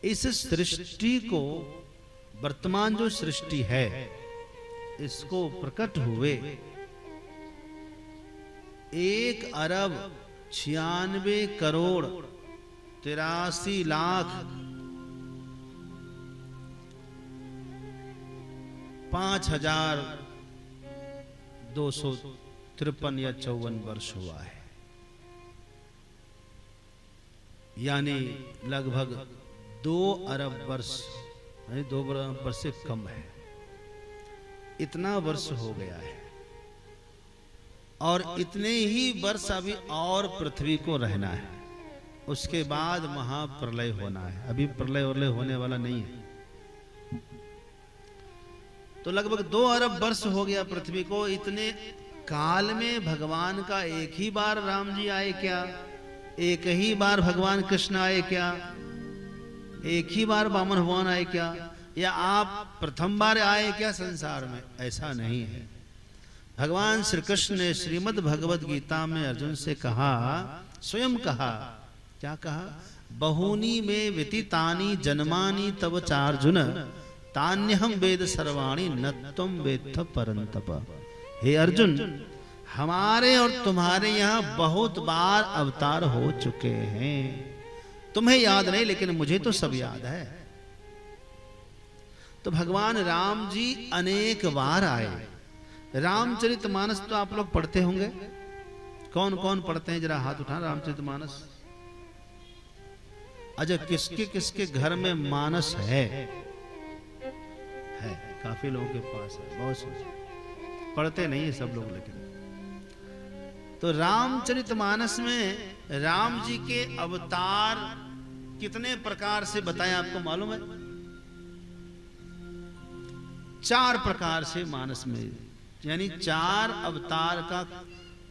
इस सृष्टि को, वर्तमान जो सृष्टि है, इसको प्रकट हुए 1,93,5,253 या 54 वर्ष हुआ है। यानी लगभग 2 अरब वर्ष, नहीं 2 अरब वर्ष से कम है, इतना वर्ष हो गया है। और इतने ही वर्ष अभी और पृथ्वी को रहना है, उसके बाद महाप्रलय होना है। अभी प्रलय उरलय होने वाला नहीं है। तो लगभग 2 अरब वर्ष हो गया पृथ्वी को। इतने काल में भगवान का एक ही बार राम जी आए क्या? एक ही बार भगवान कृष्ण आए क्या? एक ही बार वामन भगवान आए क्या? या आप प्रथम बार आए क्या संसार में? ऐसा नहीं है। भगवान श्री कृष्ण ने श्रीमद् भगवद गीता में अर्जुन से कहा, स्वयं कहा, क्या कहा? बहूनी में व्यतीतानि जन्मानि तव चार्जुन तान्यहम वेद सर्वाणि न तुम वेत्थ परंतप। हे अर्जुन, हमारे और तुम्हारे यहाँ बहुत बार अवतार हो चुके हैं। तुम्हें याद नहीं, लेकिन मुझे तो सब याद है। तो भगवान राम जी अनेक बार आए। रामचरितमानस तो आप लोग पढ़ते होंगे। कौन कौन पढ़ते हैं? जरा हाथ उठा। रामचरितमानस। अच्छा, किसके किसके घर में मानस है? काफी लोगों के पास है, बहुत से पढ़ते नहीं है सब लोग। लेकिन तो रामचरितमानस में राम जी के अवतार कितने प्रकार से बताए आपको मालूम है? 4 प्रकार से मानस में, यानी 4 अवतार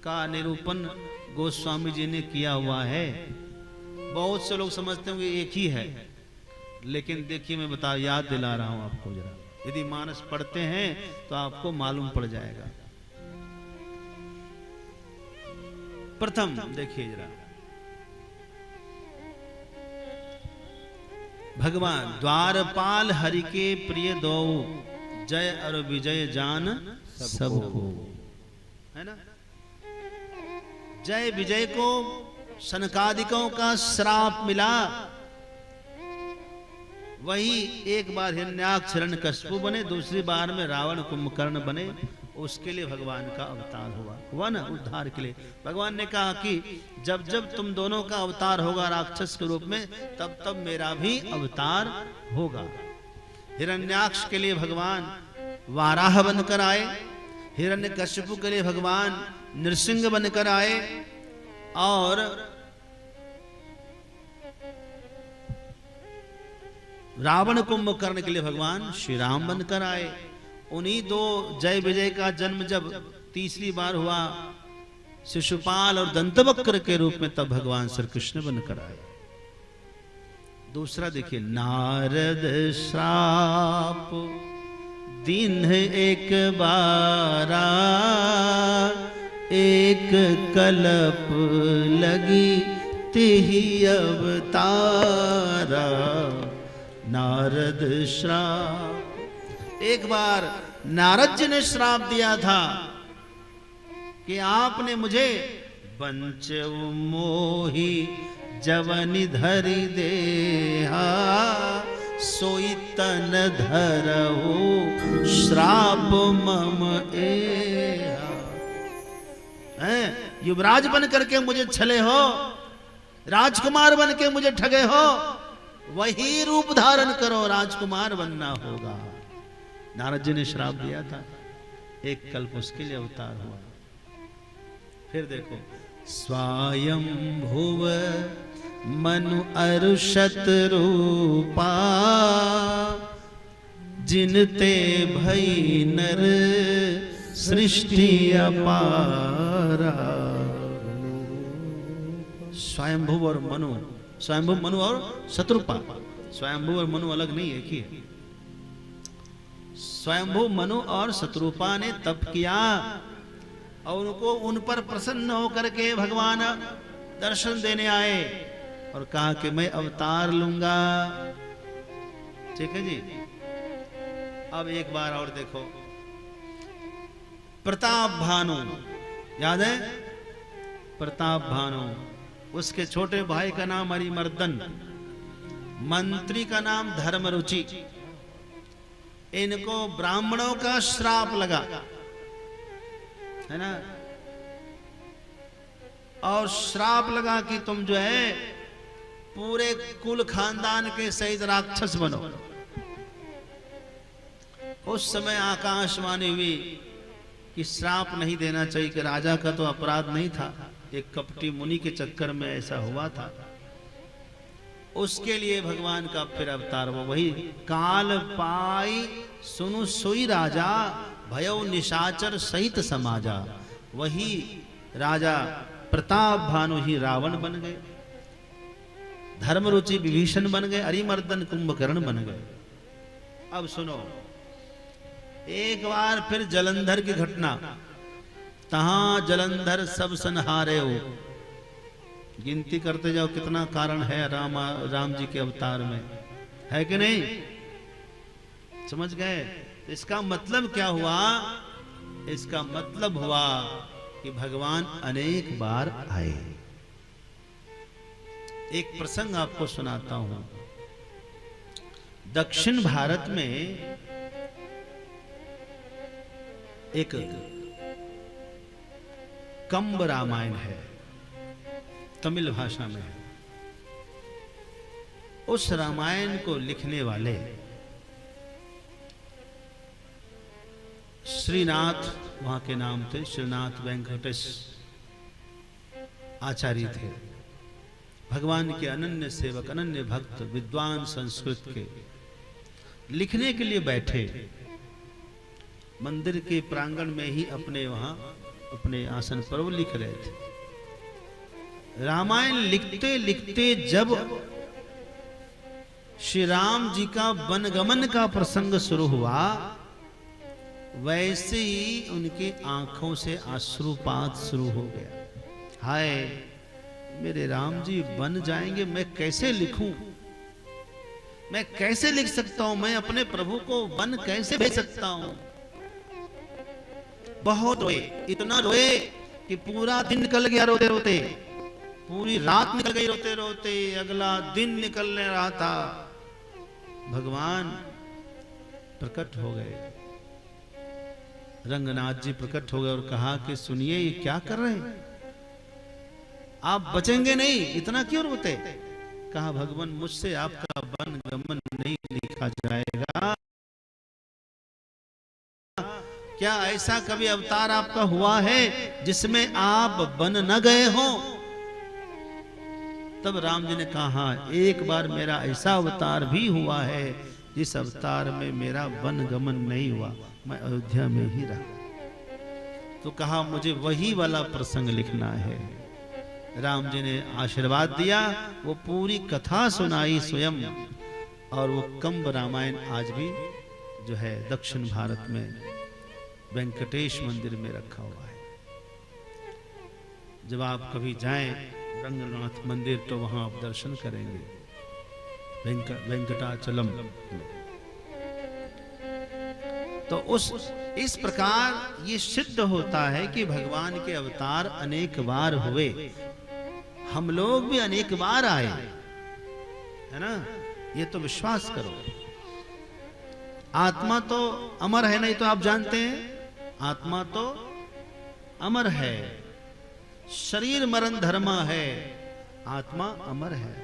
का निरूपण गोस्वामी जी ने किया हुआ है। बहुत से लोग समझते होंगे एक ही है, लेकिन देखिए मैं याद दिला रहा हूं आपको जरा। यदि मानस पढ़ते हैं तो आपको मालूम पड़ जाएगा। प्रथम देखिए जरा, भगवान द्वारपाल हरि के प्रिय दो, जय और विजय जान सबको, है ना? जय विजय को सनकादिकों का श्राप मिला, वही एक बार हिरण्याक्ष हिरण्यकशिपु बने, दूसरी बार में रावण कुंभकर्ण बने। उसके लिए भगवान का अवतार हुआ ना, उद्धार के लिए। भगवान ने कहा कि जब जब तुम दोनों का अवतार होगा राक्षस के रूप में, तब तब मेरा भी अवतार होगा। हिरण्याक्ष के लिए भगवान वाराह बनकर आए, हिरण्यकशिपु के लिए भगवान नृसिंह बनकर आए, और रावण कुंभकर्ण के लिए भगवान श्री राम बनकर आए। उन्हीं 2 जय विजय का जन्म जब तीसरी बार हुआ शिशुपाल और दंतवक्र के रूप में, तब भगवान श्री कृष्ण बनकर आए। दूसरा देखिए, नारद श्राप दिन एक बारा, एक कल्प लगी तिहि अवतारा। नारद श्राप, एक बार नारद जी ने श्राप दिया था कि आपने मुझे बंच मोही जवनि धरि देहा, सोई तन धरहु श्राप मम एहा। युवराज बन करके मुझे छले हो, राजकुमार बन के मुझे ठगे हो, वही रूप धारण करो, राजकुमार बनना होगा। नारद जी ने श्राप दिया था, एक कल्प उसके लिए अवतार हुआ। फिर देखो, स्वयंभुव मनु अरुषत रूपा, जिनते भई नर सृष्टि अपारा। स्वयंभुव और मनु, स्वयंभुव मनु और शत्रुपा। स्वयंभुव और मनु अलग नहीं, एक ही है। स्वयंभुव मनु और शत्रुपा ने तप किया, और उनको उन पर प्रसन्न होकर के भगवान दर्शन देने आए और कहा कि मैं अवतार लूंगा ठीक है जी। अब एक बार और देखो, प्रताप भानु, याद है? प्रताप भानु, उसके छोटे भाई का नाम अरिमर्दन, मंत्री का नाम धर्मरुचि। इनको ब्राह्मणों का श्राप लगा, है ना? और श्राप लगा कि तुम जो है पूरे कुल खानदान के सहित राक्षस बनो। उस समय आकाशवाणी हुई कि श्राप नहीं देना चाहिए, कि राजा का तो अपराध नहीं था, एक कपटी मुनि के चक्कर में ऐसा हुआ था। उसके लिए भगवान का फिर अवतार वो वही, काल पाई सुनु सोई राजा, भयो निशाचर सहित समाजा। वही राजा प्रताप भानु ही रावण बन गए, धर्मरुचि विभीषण बन गए, अरिमर्दन कुंभकर्ण बन गए। अब सुनो, एक बार फिर जलंधर की घटना, तहां जलंधर सब संहारे हो। गिनती करते जाओ कितना कारण है राम जी के अवतार में, है कि नहीं? समझ गए? इसका मतलब क्या हुआ? इसका मतलब हुआ कि भगवान अनेक बार आए। एक प्रसंग आपको सुनाता हूं। दक्षिण भारत में एक कंब रामायण है, तमिल भाषा में है। उस रामायण को लिखने वाले श्रीनाथ, वहां के नाम थे श्रीनाथ वेंकटेश आचार्य थे। भगवान के अनन्य सेवक, अनन्य भक्त, विद्वान संस्कृत के। लिखने के लिए बैठे, मंदिर के प्रांगण में ही अपने वहां अपने आसन पर वो लिख रहे थे। रामायण लिखते लिखते जब श्री राम जी का वनगमन का प्रसंग शुरू हुआ, वैसे ही उनकी आंखों से अश्रुपात शुरू हो गया। हाय मेरे राम जी बन जाएंगे, मैं कैसे लिखूं? मैं कैसे लिख सकता हूं? मैं अपने प्रभु को वन कैसे भेज सकता हूं? बहुत रोए, इतना रोए कि पूरा दिन निकल गया रोते रोते, पूरी रात निकल गई रोते रोते, अगला दिन निकलने रहा था। भगवान प्रकट हो गए, रंगनाथ जी प्रकट हो गए और कहा कि सुनिए ये क्या कर रहे हैं? आप बचेंगे नहीं, इतना क्यों रोते? कहा भगवान मुझसे आपका वन गमन नहीं लिखा जाएगा। क्या ऐसा कभी अवतार आपका हुआ है जिसमें आप बन न गए हो? तब राम जी ने कहा एक बार मेरा ऐसा अवतार भी हुआ है जिस अवतार में मेरा वन गमन नहीं हुआ, मैं अयोध्या में ही रहा। तो कहा मुझे वही वाला प्रसंग लिखना है। राम जी ने आशीर्वाद दिया, वो पूरी कथा सुनाई स्वयं, और वो कंब रामायण आज भी जो है दक्षिण भारत में वेंकटेश मंदिर में रखा हुआ है। जब आप कभी जाएं रंगनाथ मंदिर तो वहां आप दर्शन करेंगे, वेंकटाचलम। तो इस प्रकार ये सिद्ध होता है कि भगवान के अवतार अनेक बार हुए, हम लोग भी अनेक बार आए, है ना? ये तो विश्वास करो। आत्मा तो अमर है, नहीं तो आप जानते हैं आत्मा तो अमर है, शरीर मरण धर्मा है, आत्मा अमर है।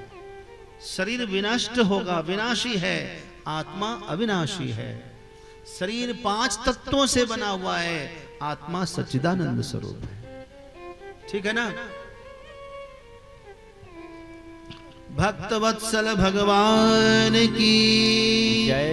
शरीर विनष्ट होगा, विनाशी है, आत्मा अविनाशी है। शरीर 5 तत्वों से बना हुआ है, आत्मा सच्चिदानंद स्वरूप है। ठीक है ना? भक्त वत्सल भगवान की जय।